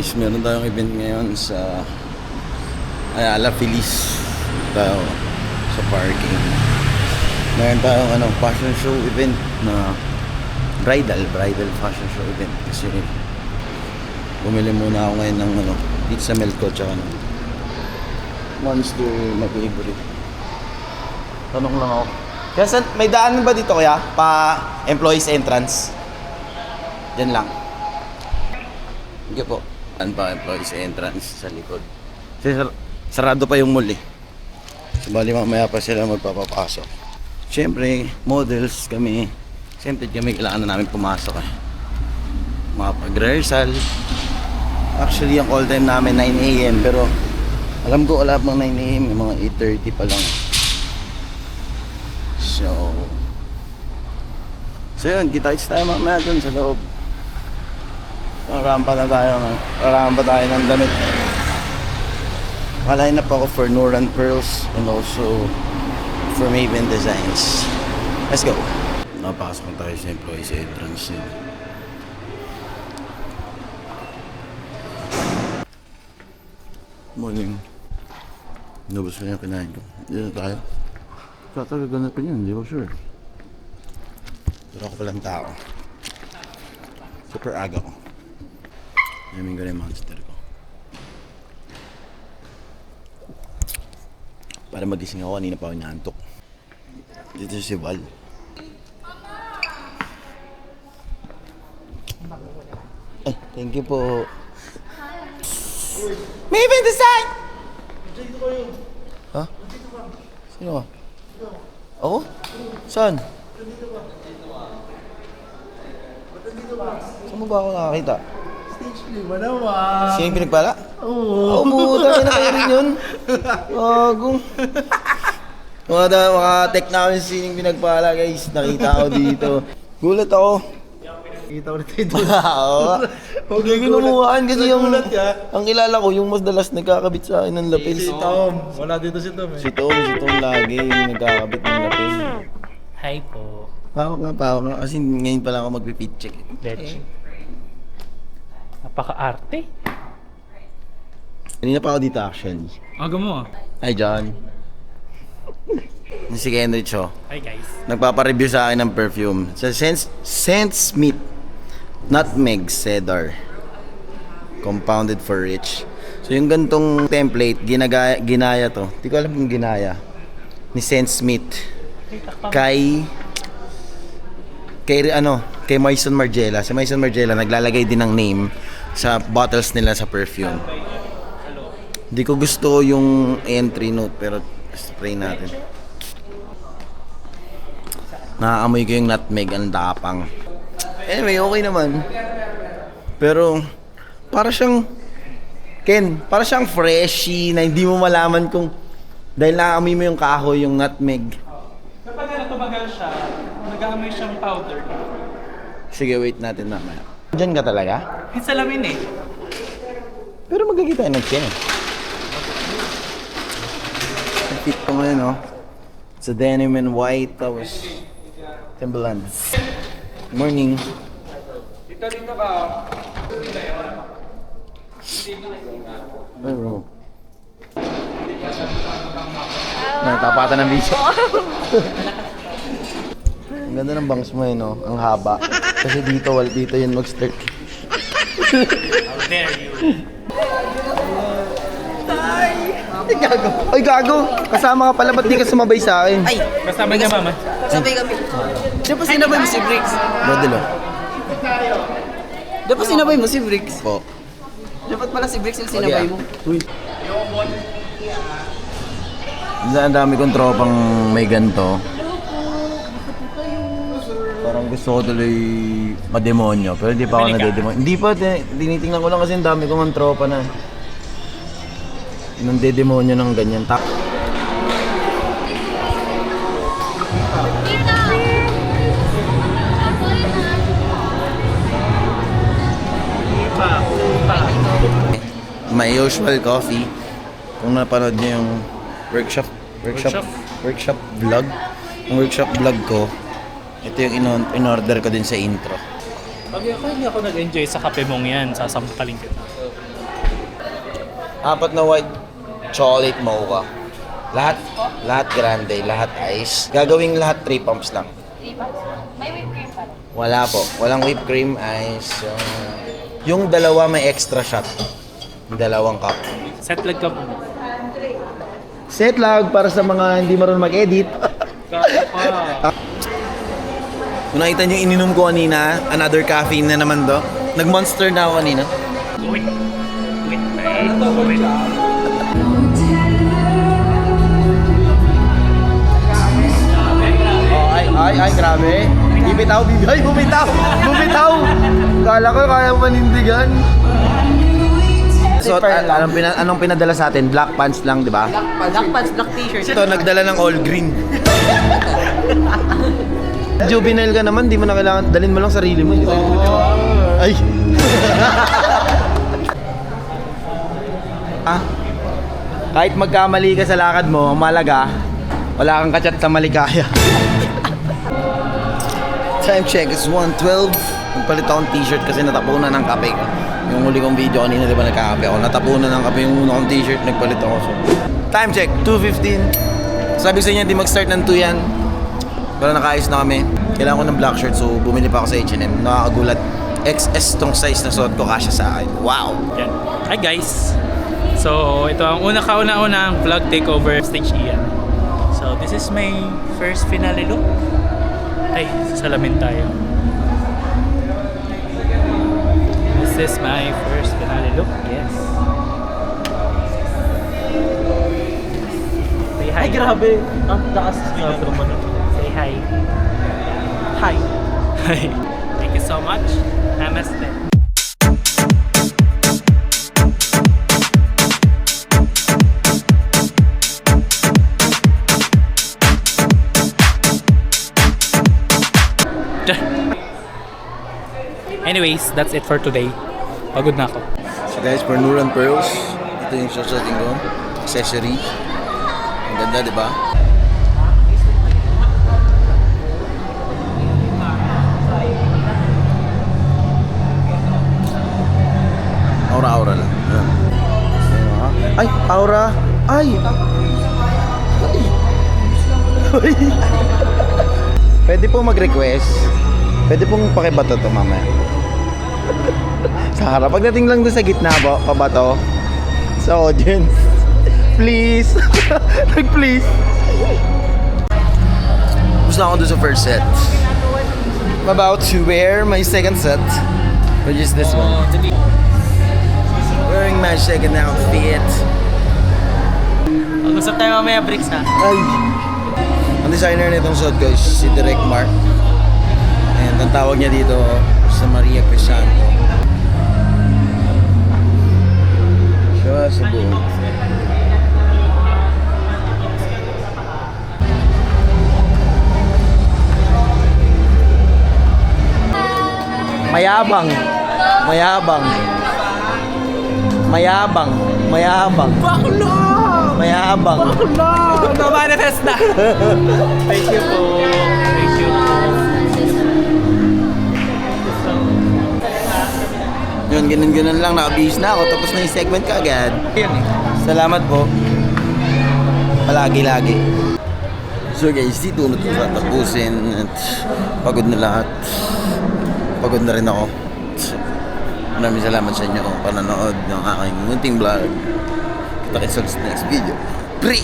guys, meron tayong event ngayon sa Ayala Feliz tayo sa parking. Meron tayong fashion show event na bridal fashion show event kasi bumili muna ako ngayon ng pizza Melco tsaka Monster na favorite. Tanong lang ako. Kaya may daan ba dito kaya? Pa employees entrance? Diyan lang. Hindi po. Saan pa employees entrance sa likod? Kasi sarado pa yung mall eh. Sabali mamaya pa sila magpapapasok. Siyempre, models kami. Siyempre kami kailangan na namin pumasok eh. Makapag-rehearsal. Actually, ang call time namin 9 AM. Pero alam ko wala pang 9 AM. Yung mga 8:30 pa lang. So yun, kita-kits tayo mamaya dun sa loob. Rampa tayo ng damit. Line up ako for Noran Pearls and also for Maven Designs. Let's go. Napasok tayo sa employees entrance. Morning. Nabos ko yung kinain ko. Dito tayo. Tatagaganap pa yun, hindi ko sure. Pero ako palang tao. Super aga ko. Namin ko na yung monster ko. Para magising ako, kanina pa ako inaantok. Dito si Val. Ay, thank you po. Maven Design! Ha? Sino ka? Ako? Saan? Saan mo ba ako nakakita? Stage 5 naman. Sino yung pinagpala? Oo. Oo, buta na kayo rin yun. Wagong. Mga tech namin sining pinagpala guys. Nakita ko dito. Gulat ako. Kita ko na tayo doon. Oo. Hindi ko namuhaan kasi ang kilala ko yung mas dalas nagkakabit sa akin ng lapel. Si Tom. Wala dito si Tom eh. Si Tom lagi yung nagkakabit ng lapel. Hi po. Pawak nga. Kasi ngayon pa lang ako magpipit check. Betch. Napaka-arte. Kanina pa ako dito actually. Aga mo ah. Hi John. Si Kenrich oh. Hi guys. Nagpapa-review sa akin ng perfume. Sa Scent Smith Nutmeg Cedar Compounded for Rich. So yung gantong template ginaya to. Hindi ko alam kung ginaya ni Scent Smith kay Maison Margiela. Si Maison Margiela naglalagay din ng name sa bottles nila sa perfume. Hindi ko gusto yung entry note pero spray natin. Naaamoy ko yung nutmeg, ang tapang. Anyway, okay naman. Pero para siyang para siyang freshy na hindi mo malaman kung dahil naaamoy mo yung kahoy, yung nutmeg. Kapag tumagal siya, nag-aamoy siyang powder. Sige, wait natin mamaya. Diyan ka talaga? Yung salamin eh. Pero magkakita ng chin. Fit ko ngayon, no? It's a denim and white, tapos Timberlands. Morning. Dito ba? Ay, bro. Natapatan ng video. Ang ganda ng bangs mo, no? Ang haba. Kasi dito yun mag-start. How dare you? Ay, gago! Kasama ka pala, ba't di ka sumabay sa akin? Ay, Kasama niya mama. sabay kami. Dapat sinabay mo si Briggs. Brodelo. Dapat sinabay mo si Briggs. Po. Dapat pala si Briggs yung sinabay mo. Uy. Ang dami kong tropang may ganito. Parang gusto ko tuloy mademonyo, pero hindi pa ako nadedemonyo. Hindi pa, tinitingnan ko lang kasi ang dami kong tropa na nang dedemonyo ng ganyan. My usual coffee. Kung napanood niyo yung workshop vlog. Yung workshop vlog ko, ito yung in-order ko din sa intro. Pag ako hindi ako nag-enjoy sa kape mong yan, sasampalin kita. 4 na white chocolate mocha. Lahat grande, lahat ice. Gagawing lahat 3 pumps lang. 3 bucks? May whipped cream pa rin. Wala po. Walang whipped cream, ice. Yung dalawa may extra shot. Yung dalawang cup. Set lag ka po. Set lag para sa mga hindi marunong mag-edit. Kaya pa. Kung nakita nyo yung ininom ko kanina, another caffeine na naman to. Nag-monster na ako kanina. Wait. Wait. Ay, grabe. Bumitaw. Kala ko kaya manindigan. So, anong pinadala sa atin? Black pants lang, di ba? Black pants, black t-shirt. Ito, nagdala ng all green. Juvenile ka naman, di mo na kailangan, dalhin mo lang sarili mo. Ay! Kahit magkamali ka sa lakad mo, ang malaga, wala kang kachat sa maligaya. Time check is 1:12. Nagpalit akong t-shirt kasi natapunan ng kape ko. Yung huli kong video kanina, di ba nagkakape ako? Natapunan ng kape yung una kong t-shirt, nagpalit ako. So, time check, 2:15. Sabi sa inyo, di mag-start ng 2 yan. Pero nakaayos na kami. Kailangan ko ng black shirt, so bumili pa ako sa H&M. Nakakagulat. XS tong size na suot ko, kasya sa akin. Wow! Yan. Hi guys! So, ito ang kauna-unang vlog takeover stage Ian. So, this is my first finale look. Ay, salamin tayo. This is my first finale look. Yes. Say hi. Ay, grabe. Ang taas niya. Say hi. Hi. Hi. Thank you so much. Namaste. Anyways, that's it for today. Pagod na ako. So guys, for Nur and Pearls, ito yung susuotin ko. Accessory. Ang ganda, di ba? Aura-aura lang. Ayan. Ay, aura! Ay! Ay! Pwede po mag-request. Pwede pong pakibato to mamaya. Sa harap. Pagdating lang doon sa gitna po, pabato. Sa audience. Please. Please. Gusto ako doon sa first set. I'm about to wear my second set. Which is this one. Wearing my second outfit. Mag-usap tayo mamaya, Bricks, ha? Ay! Ang designer nitong suot ko is si Direct Mark. And ang tawag niya dito sa Maria Crisanto. Siya sa buo. Mayabang. Mayabang. Mayabang. Mayabang. Bakla! Mayabang. Bakla! Na-manifest na! Thank you po. Thank you po. Yun, ganun-ganun lang. Nakabihis na ako. Tapos na yung segment ka agad. Salamat po. Palagi-lagi. So guys, dito na ito tapusin. At pagod na lahat. Pagod na rin ako. Maraming salamat sa inyo panonood ng aking munting vlog. Kita-kits sa next video. Pre!